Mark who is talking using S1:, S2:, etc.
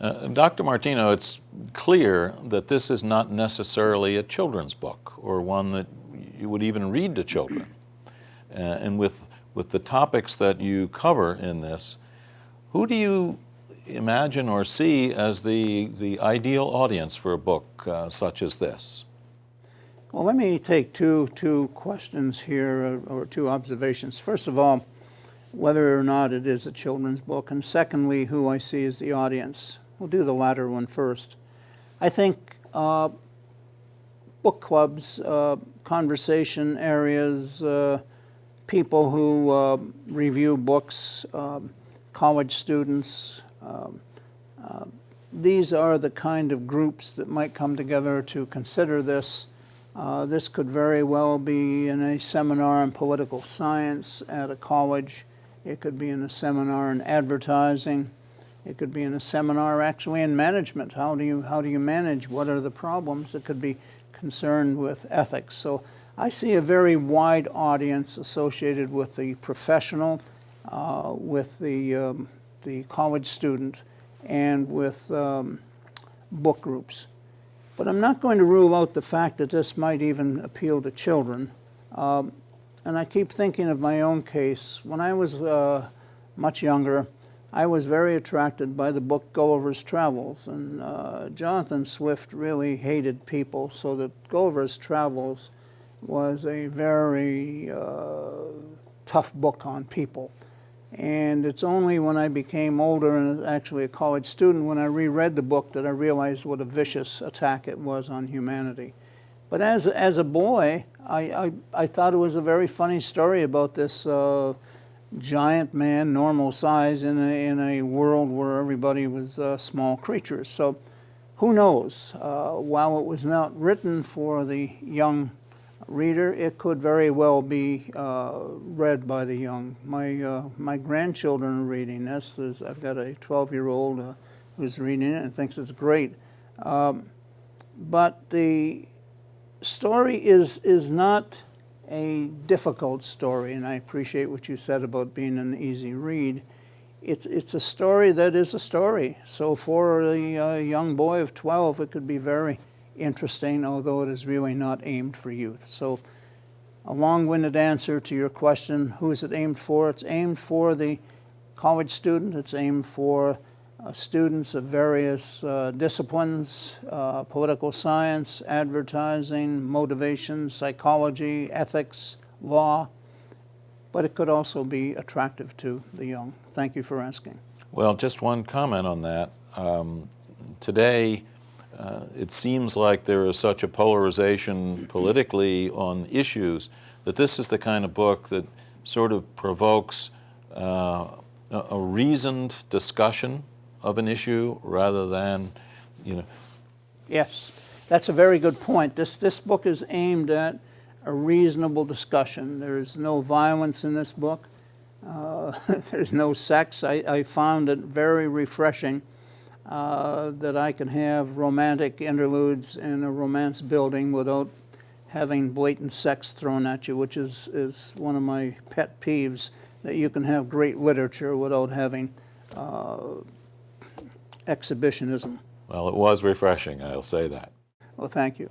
S1: Dr. Martino, it's clear that this is not necessarily a children's book or one that you would even read to children. And with the topics that you cover in this, who do you imagine or see as the ideal audience for a book such as this?
S2: Well, let me take two questions here, or two observations. First of all, whether or not it is a children's book, and secondly, who I see as the audience. We'll do the latter one first. I think book clubs, conversation areas, people who review books, college students, these are the kind of groups that might come together to consider this. This could very well be in a seminar in political science at a college. It could be in a seminar in advertising. It could be in a seminar actually in management. How do you manage? What are the problems? It could be concerned with ethics. So I see a very wide audience associated with the professional, with the college student, and with book groups. But I'm not going to rule out the fact that this might even appeal to children. And I keep thinking of my own case. When I was much younger, I was very attracted by the book Gulliver's Travels, and Jonathan Swift really hated people, so that Gulliver's Travels was a very tough book on people. And it's only when I became older and actually a college student, when I reread the book, that I realized what a vicious attack it was on humanity. But as a boy, I thought it was a very funny story about this giant man, normal size, in a world where everybody was small creatures. So who knows? While it was not written for the young reader, it could very well be read by the young. My grandchildren are reading this. I've got a 12-year-old who's reading it and thinks it's great. But the story is not a difficult story, and I appreciate what you said about being an easy read. It's a story that is a story. So for a young boy of 12, it could be very interesting, although it is really not aimed for youth. So a long-winded answer to your question, who is it aimed for? It's aimed for the college student. It's aimed for students of various disciplines, political science, advertising, motivation, psychology, ethics, law, but it could also be attractive to the young. Thank you for asking.
S1: Well, just one comment on that. Today, it seems like there is such a polarization politically on issues that this is the kind of book that sort of provokes a reasoned discussion of an issue rather than,
S2: Yes, that's a very good point. This book is aimed at a reasonable discussion. There is no violence in this book. There's no sex. I found it very refreshing that I can have romantic interludes in a romance building without having blatant sex thrown at you, which is one of my pet peeves, that you can have great literature without having exhibitionism.
S1: Well, it was refreshing, I'll say that.
S2: Well, thank you.